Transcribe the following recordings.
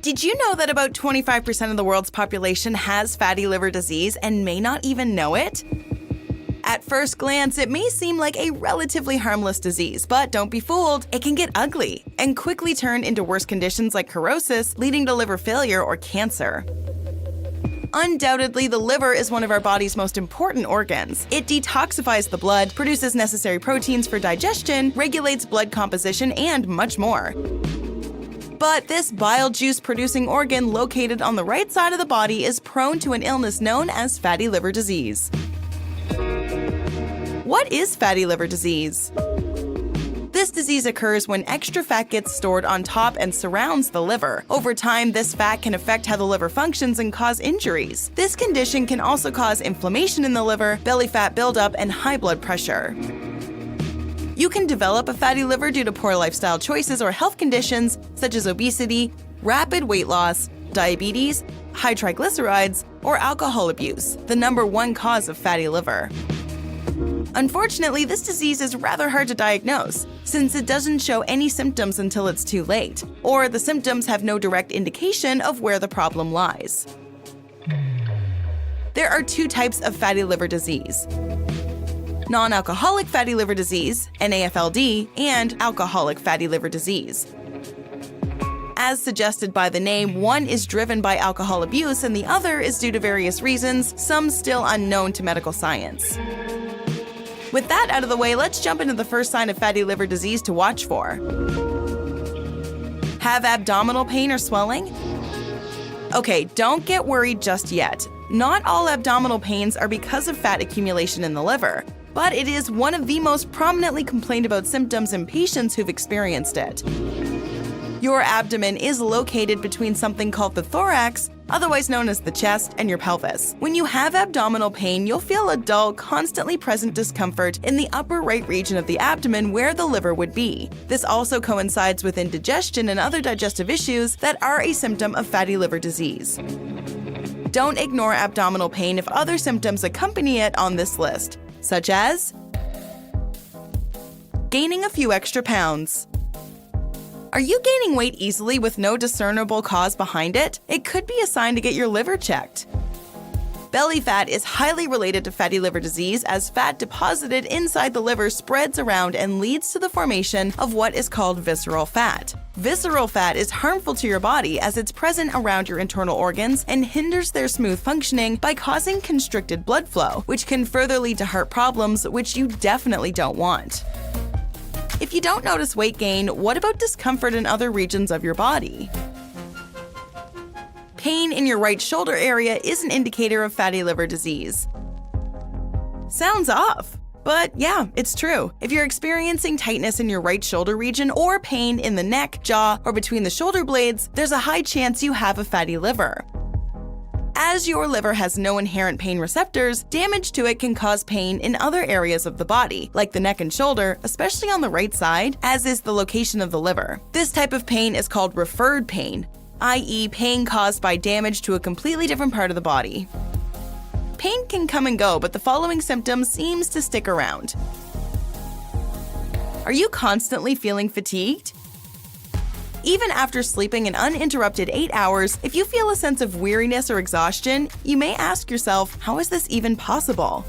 Did you know that about 25% of the world's population has fatty liver disease and may not even know it? At first glance, it may seem like a relatively harmless disease, but don't be fooled, it can get ugly and quickly turn into worse conditions like cirrhosis, leading to liver failure or cancer. Undoubtedly, the liver is one of our body's most important organs. It detoxifies the blood, produces necessary proteins for digestion, regulates blood composition, and much more. But this bile juice-producing organ located on the right side of the body is prone to an illness known as fatty liver disease. What is fatty liver disease? This disease occurs when extra fat gets stored on top and surrounds the liver. Over time, this fat can affect how the liver functions and cause injuries. This condition can also cause inflammation in the liver, belly fat buildup, and high blood pressure. You can develop a fatty liver due to poor lifestyle choices or health conditions such as obesity, rapid weight loss, diabetes, high triglycerides, or alcohol abuse, the #1 cause of fatty liver. Unfortunately, this disease is rather hard to diagnose, since it doesn't show any symptoms until it's too late, or the symptoms have no direct indication of where the problem lies. There are 2 types of fatty liver disease: non-alcoholic fatty liver disease, NAFLD, and alcoholic fatty liver disease. As suggested by the name, one is driven by alcohol abuse and the other is due to various reasons, some still unknown to medical science. With that out of the way, let's jump into the first sign of fatty liver disease to watch for. Have abdominal pain or swelling? Okay, don't get worried just yet. Not all abdominal pains are because of fat accumulation in the liver, but it is one of the most prominently complained about symptoms in patients who've experienced it. Your abdomen is located between something called the thorax, otherwise known as the chest, and your pelvis. When you have abdominal pain, you'll feel a dull, constantly present discomfort in the upper right region of the abdomen where the liver would be. This also coincides with indigestion and other digestive issues that are a symptom of fatty liver disease. Don't ignore abdominal pain if other symptoms accompany it on this list, such as gaining a few extra pounds. Are you gaining weight easily with no discernible cause behind it? It could be a sign to get your liver checked. Belly fat is highly related to fatty liver disease as fat deposited inside the liver spreads around and leads to the formation of what is called visceral fat. Visceral fat is harmful to your body as it's present around your internal organs and hinders their smooth functioning by causing constricted blood flow, which can further lead to heart problems, which you definitely don't want. If you don't notice weight gain, what about discomfort in other regions of your body? Pain in your right shoulder area is an indicator of fatty liver disease. Sounds off, but yeah, it's true. If you're experiencing tightness in your right shoulder region or pain in the neck, jaw, or between the shoulder blades, there's a high chance you have a fatty liver. As your liver has no inherent pain receptors, damage to it can cause pain in other areas of the body, like the neck and shoulder, especially on the right side, as is the location of the liver. This type of pain is called referred pain, i.e. pain caused by damage to a completely different part of the body. Pain can come and go, but the following symptoms seems to stick around. Are you constantly feeling fatigued? Even after sleeping an uninterrupted 8 hours, if you feel a sense of weariness or exhaustion, you may ask yourself, how is this even possible?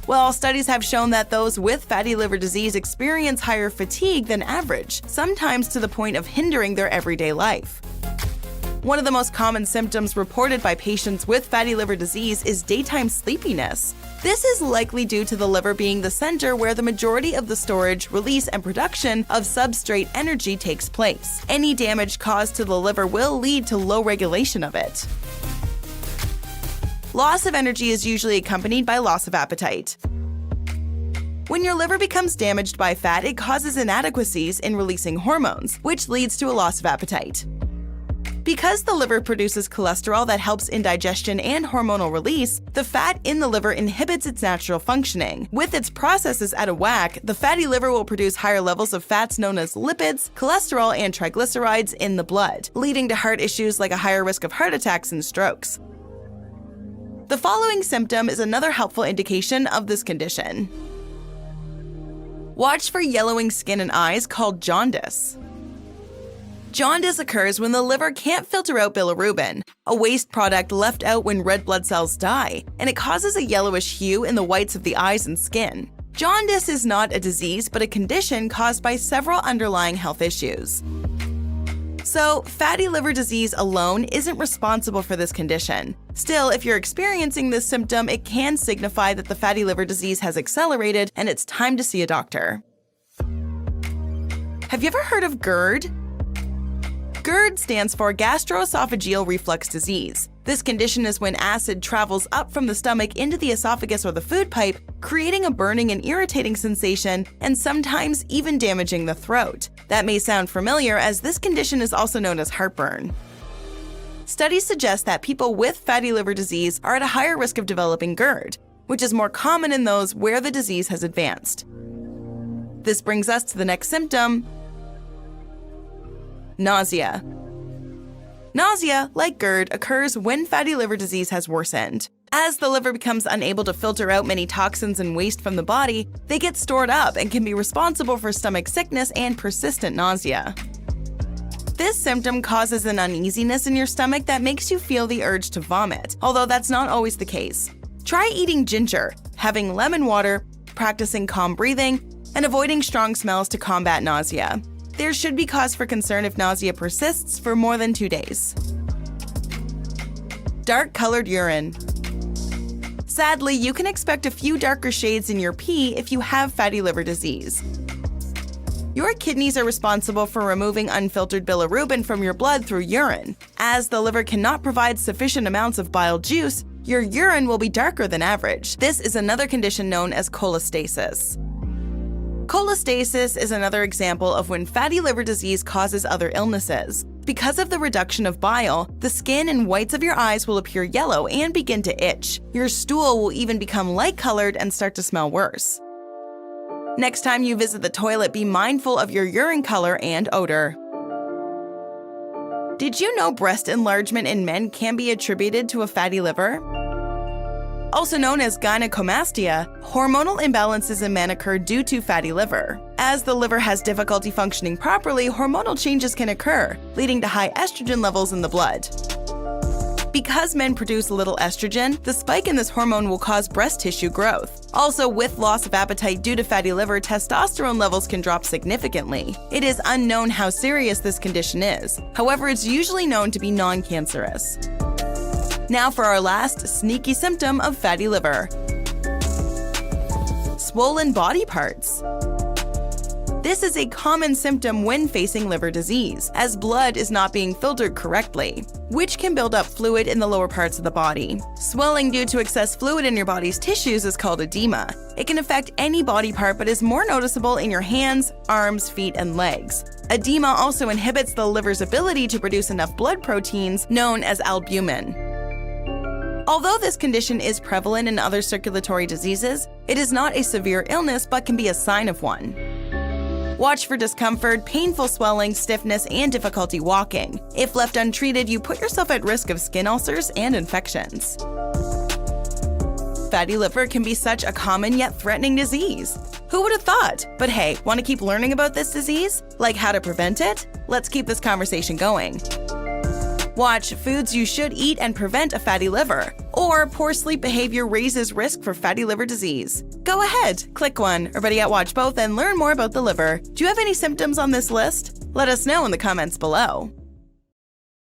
Well, studies have shown that those with fatty liver disease experience higher fatigue than average, sometimes to the point of hindering their everyday life. One of the most common symptoms reported by patients with fatty liver disease is daytime sleepiness. This is likely due to the liver being the center where the majority of the storage, release, and production of substrate energy takes place. Any damage caused to the liver will lead to low regulation of it. Loss of energy is usually accompanied by loss of appetite. When your liver becomes damaged by fat, it causes inadequacies in releasing hormones, which leads to a loss of appetite. Because the liver produces cholesterol that helps in digestion and hormonal release, the fat in the liver inhibits its natural functioning. With its processes out of whack, the fatty liver will produce higher levels of fats known as lipids, cholesterol, and triglycerides in the blood, leading to heart issues like a higher risk of heart attacks and strokes. The following symptom is another helpful indication of this condition. Watch for yellowing skin and eyes called jaundice. Jaundice occurs when the liver can't filter out bilirubin, a waste product left out when red blood cells die, and it causes a yellowish hue in the whites of the eyes and skin. Jaundice is not a disease but a condition caused by several underlying health issues. So, fatty liver disease alone isn't responsible for this condition. Still, if you're experiencing this symptom, it can signify that the fatty liver disease has accelerated and it's time to see a doctor. Have you ever heard of GERD? GERD stands for gastroesophageal reflux disease. This condition is when acid travels up from the stomach into the esophagus or the food pipe, creating a burning and irritating sensation and sometimes even damaging the throat. That may sound familiar, as this condition is also known as heartburn. Studies suggest that people with fatty liver disease are at a higher risk of developing GERD, which is more common in those where the disease has advanced. This brings us to the next symptom: nausea. Nausea, like GERD, occurs when fatty liver disease has worsened. As the liver becomes unable to filter out many toxins and waste from the body, they get stored up and can be responsible for stomach sickness and persistent nausea. This symptom causes an uneasiness in your stomach that makes you feel the urge to vomit, although that's not always the case. Try eating ginger, having lemon water, practicing calm breathing, and avoiding strong smells to combat nausea. There should be cause for concern if nausea persists for more than 2 days. Dark-colored urine. Sadly, you can expect a few darker shades in your pee if you have fatty liver disease. Your kidneys are responsible for removing unfiltered bilirubin from your blood through urine. As the liver cannot provide sufficient amounts of bile juice, your urine will be darker than average. This is another condition known as cholestasis. Cholestasis is another example of when fatty liver disease causes other illnesses. Because of the reduction of bile, the skin and whites of your eyes will appear yellow and begin to itch. Your stool will even become light-colored and start to smell worse. Next time you visit the toilet, be mindful of your urine color and odor. Did you know breast enlargement in men can be attributed to a fatty liver? Also known as gynecomastia, hormonal imbalances in men occur due to fatty liver. As the liver has difficulty functioning properly, hormonal changes can occur, leading to high estrogen levels in the blood. Because men produce little estrogen, the spike in this hormone will cause breast tissue growth. Also, with loss of appetite due to fatty liver, testosterone levels can drop significantly. It is unknown how serious this condition is. However, it's usually known to be non-cancerous. Now for our last sneaky symptom of fatty liver: swollen body parts. This is a common symptom when facing liver disease, as blood is not being filtered correctly, which can build up fluid in the lower parts of the body. Swelling due to excess fluid in your body's tissues is called edema. It can affect any body part but is more noticeable in your hands, arms, feet, and legs. Edema also inhibits the liver's ability to produce enough blood proteins, known as albumin. Although this condition is prevalent in other circulatory diseases, it is not a severe illness but can be a sign of one. Watch for discomfort, painful swelling, stiffness, and difficulty walking. If left untreated, you put yourself at risk of skin ulcers and infections. Fatty liver can be such a common yet threatening disease. Who would have thought? But hey, want to keep learning about this disease? Like how to prevent it? Let's keep this conversation going. Watch foods you should eat and prevent a fatty liver, or poor sleep behavior raises risk for fatty liver disease. Go ahead, click one, or better yet watch both and learn more about the liver. Do you have any symptoms on this list? Let us know in the comments below.